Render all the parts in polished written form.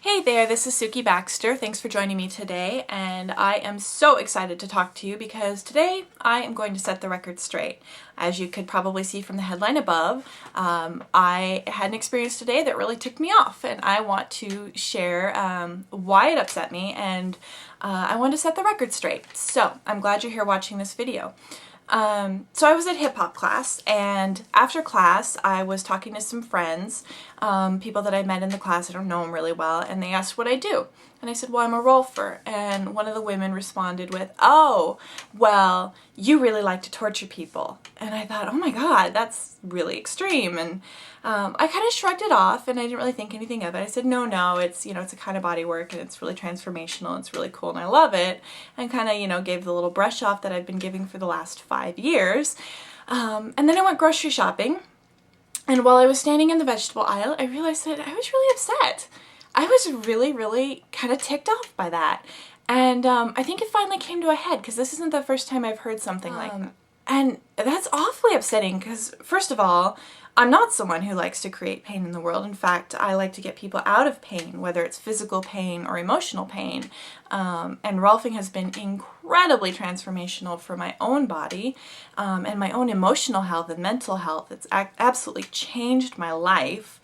Hey there, this is Suki Baxter. Thanks for joining me today, and I am so excited to talk to you because today I am going to set the record straight. As you could probably see from the headline above, I had an experience today that really ticked me off, and I want to share why it upset me, and I want to set the record straight. So I'm glad you're here watching this video. So I was at hip hop class, and after class I was talking to some friends, people that I met in the class. I don't know them really well, and they asked what I do. And I said, well, I'm a rolfer. And one of the women responded with, oh, well, you really like to torture people. And I thought, oh my God, that's really extreme. And I kind of shrugged it off, and I didn't really think anything of it. I said, no, it's, it's a kind of body work, and it's really transformational, and it's really cool, and I love it. And kind of, gave the little brush off that I've been giving for the last 5 years. And then I went grocery shopping. And while I was standing in the vegetable aisle, I realized that I was really upset. I was really kind of ticked off by that. And I think it finally came to a head, because this isn't the first time I've heard something like that. And that's awfully upsetting because, first of all, I'm not someone who likes to create pain in the world. In fact, I like to get people out of pain, whether it's physical pain or emotional pain. And Rolfing has been incredibly transformational for my own body and my own emotional health and mental health. It's absolutely changed my life,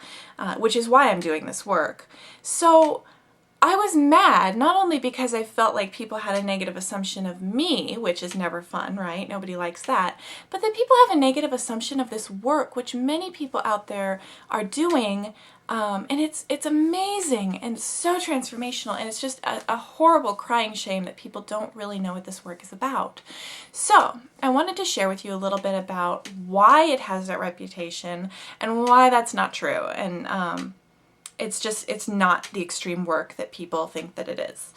which is why I'm doing this work. So I was mad, not only because I felt like people had a negative assumption of me, which is never fun, right? Nobody likes that, but that people have a negative assumption of this work, which many people out there are doing, and it's amazing and so transformational, and it's just a horrible crying shame that people don't really know what this work is about. So I wanted to share with you a little bit about why it has that reputation and why that's not true, and it's not the extreme work that people think that it is.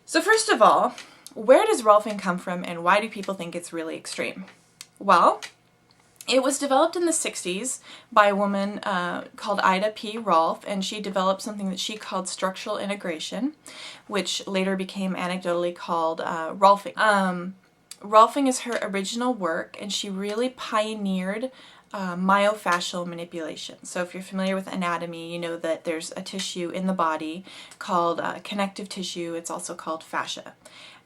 So first of all, where does Rolfing come from, and why do people think it's really extreme? Well, it was developed in the 60s by a woman called Ida P. Rolf, and she developed something that she called structural integration, which later became anecdotally called Rolfing. Rolfing is her original work, and she really pioneered myofascial manipulation. So if you're familiar with anatomy, you know that there's a tissue in the body called connective tissue. It's also called fascia.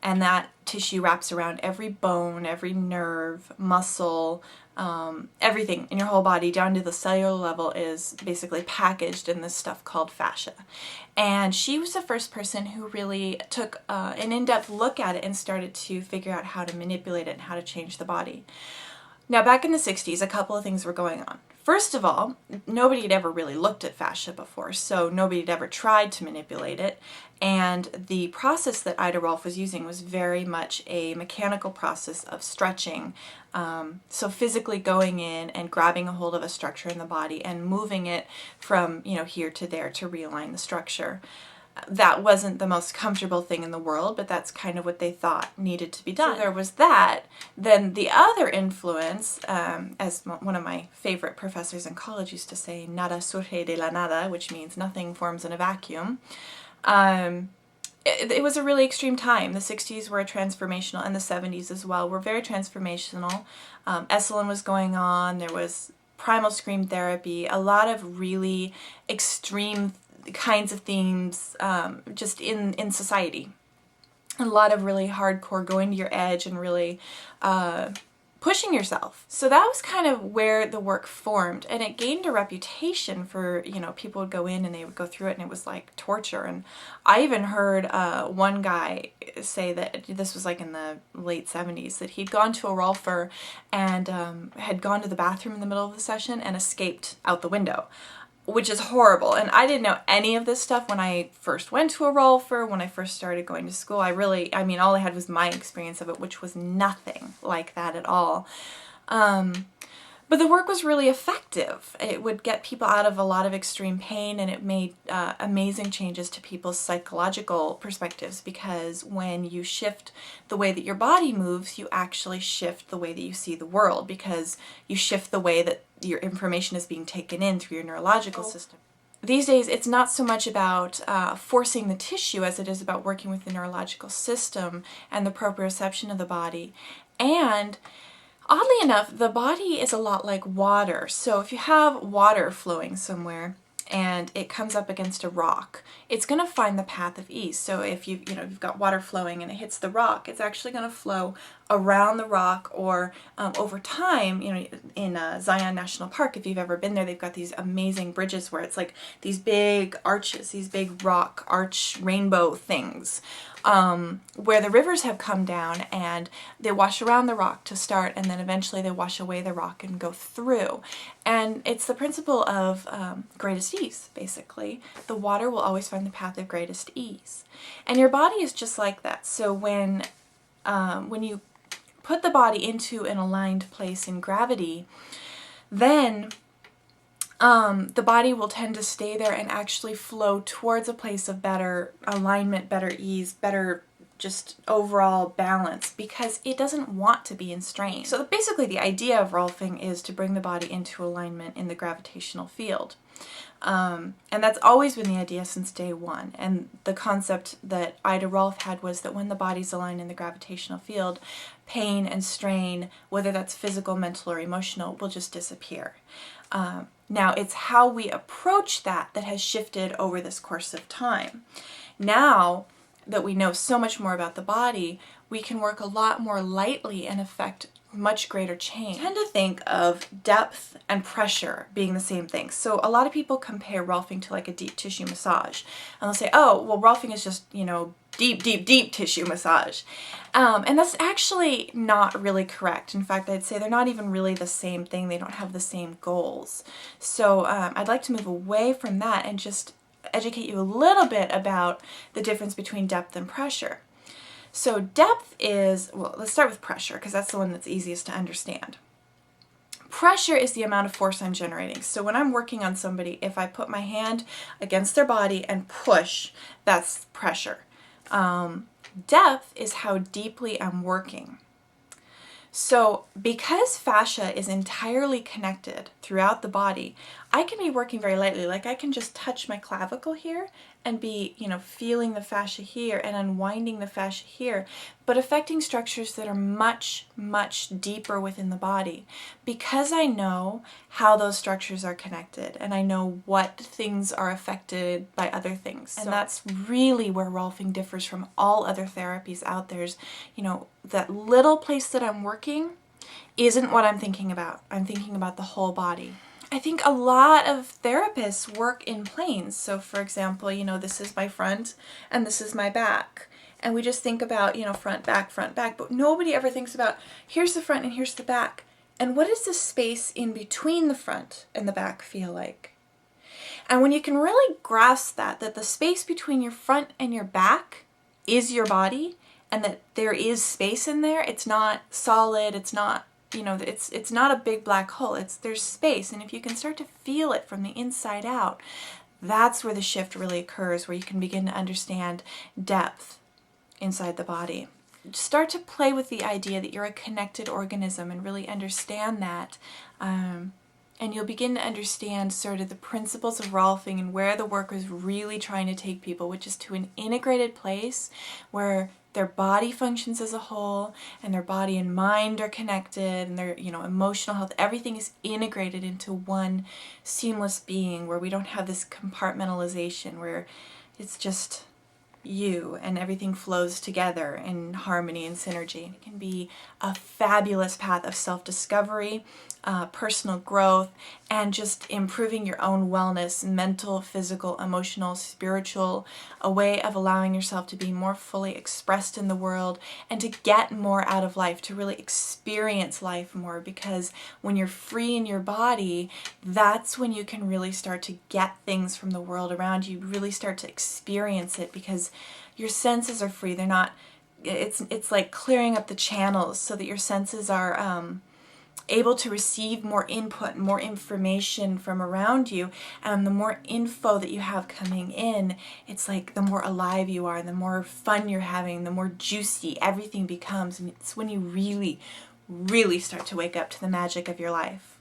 And that tissue wraps around every bone, every nerve, muscle, everything in your whole body down to the cellular level is basically packaged in this stuff called fascia. And she was the first person who really took an in-depth look at it and started to figure out how to manipulate it and how to change the body. Now, back in the 60s, a couple of things were going on. First of all, nobody had ever really looked at fascia before, so nobody had ever tried to manipulate it, and the process that Ida Rolf was using was very much a mechanical process of stretching, so physically going in and grabbing a hold of a structure in the body and moving it from, here to there to realign the structure. That wasn't the most comfortable thing in the world, but that's kind of what they thought needed to be done. So there was that. Then the other influence, as one of my favorite professors in college used to say, nada surge de la nada, which means nothing forms in a vacuum. It was a really extreme time. The 60s were transformational, and the 70s as well were very transformational. Esalen was going on. There was Primal therapy, a lot of really extreme kinds of themes just in society. A lot of really hardcore going to your edge and really pushing yourself. So that was kind of where the work formed, and it gained a reputation for, people would go in and they would go through it and it was like torture. And I even heard one guy say that this was like in the late 70s, that he'd gone to a rolfer and had gone to the bathroom in the middle of the session and escaped out the window, which is horrible. And I didn't know any of this stuff when I first went to a rolfer, when I first started going to school. All I had was my experience of it, which was nothing like that at all. But the work was really effective. It would get people out of a lot of extreme pain, and it made amazing changes to people's psychological perspectives, because when you shift the way that your body moves, you actually shift the way that you see the world, because you shift the way that your information is being taken in through your neurological system. These days, it's not so much about forcing the tissue as it is about working with the neurological system and the proprioception of the body. And oddly enough, the body is a lot like water. So if you have water flowing somewhere, and it comes up against a rock, it's going to find the path of ease. So if you've got water flowing and it hits the rock, it's actually going to flow around the rock, or over time, in Zion National Park, if you've ever been there, they've got these amazing bridges where it's like these big arches, these big rock arch rainbow things, where the rivers have come down and they wash around the rock to start, and then eventually they wash away the rock and go through. And it's the principle of greatest ease, basically. The water will always find the path of greatest ease. And your body is just like that. So when you put the body into an aligned place in gravity, then the body will tend to stay there and actually flow towards a place of better alignment, better ease, better just overall balance, because it doesn't want to be in strain. So basically the idea of Rolfing is to bring the body into alignment in the gravitational field. And that's always been the idea since day one. And the concept that Ida Rolf had was that when the body's aligned in the gravitational field, pain and strain, whether that's physical, mental, or emotional, will just disappear. Now, it's how we approach that has shifted over this course of time. Now that we know so much more about the body, we can work a lot more lightly and affect much greater change. I tend to think of depth and pressure being the same thing. So a lot of people compare Rolfing to like a deep tissue massage. And they'll say, oh, well, Rolfing is just, deep tissue massage. And that's actually not really correct. In fact, I'd say they're not even really the same thing. They don't have the same goals. So I'd like to move away from that and just educate you a little bit about the difference between depth and pressure. So depth is, well, let's start with pressure, because that's the one that's easiest to understand. Pressure is the amount of force I'm generating. So when I'm working on somebody, if I put my hand against their body and push, that's pressure. Depth is how deeply I'm working. So because fascia is entirely connected throughout the body, I can be working very lightly. Like I can just touch my clavicle here and be, feeling the fascia here and unwinding the fascia here, but affecting structures that are much, much deeper within the body, because I know how those structures are connected and I know what things are affected by other things. And that's really where Rolfing differs from all other therapies out there. Is, that little place that I'm working isn't what I'm thinking about. I'm thinking about the whole body. I think a lot of therapists work in planes. So for example, this is my front and this is my back. And we just think about, front, back, but nobody ever thinks about here's the front and here's the back. And what does the space in between the front and the back feel like? And when you can really grasp that the space between your front and your back is your body, and that there is space in there, it's not solid, it's not, it's not a big black hole, there's space. And if you can start to feel it from the inside out, that's where the shift really occurs, where you can begin to understand depth inside the body. Start to play with the idea that you're a connected organism and really understand that. And you'll begin to understand sort of the principles of Rolfing and where the work is really trying to take people, which is to an integrated place where their body functions as a whole, and their body and mind are connected, and their emotional health, everything is integrated into one seamless being, where we don't have this compartmentalization, where it's just you and everything flows together in harmony and synergy. It can be a fabulous path of self-discovery, personal growth, and just improving your own wellness, mental, physical, emotional, spiritual, a way of allowing yourself to be more fully expressed in the world and to get more out of life, to really experience life more, because when you're free in your body, that's when you can really start to get things from the world around you, really start to experience it, because your senses are free. They're not, it's like clearing up the channels so that your senses are able to receive more input, more information from around you, and the more info that you have coming in, it's like the more alive you are, the more fun you're having, the more juicy everything becomes, and it's when you really, really start to wake up to the magic of your life.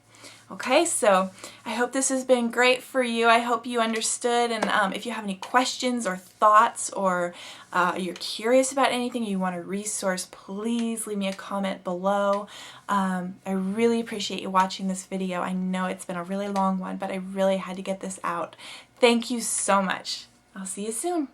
Okay, so I hope this has been great for you. I hope you understood, and if you have any questions or thoughts, or you're curious about anything, you want a resource, please leave me a comment below. I really appreciate you watching this video. I know it's been a really long one, but I really had to get this out. Thank you so much. I'll see you soon.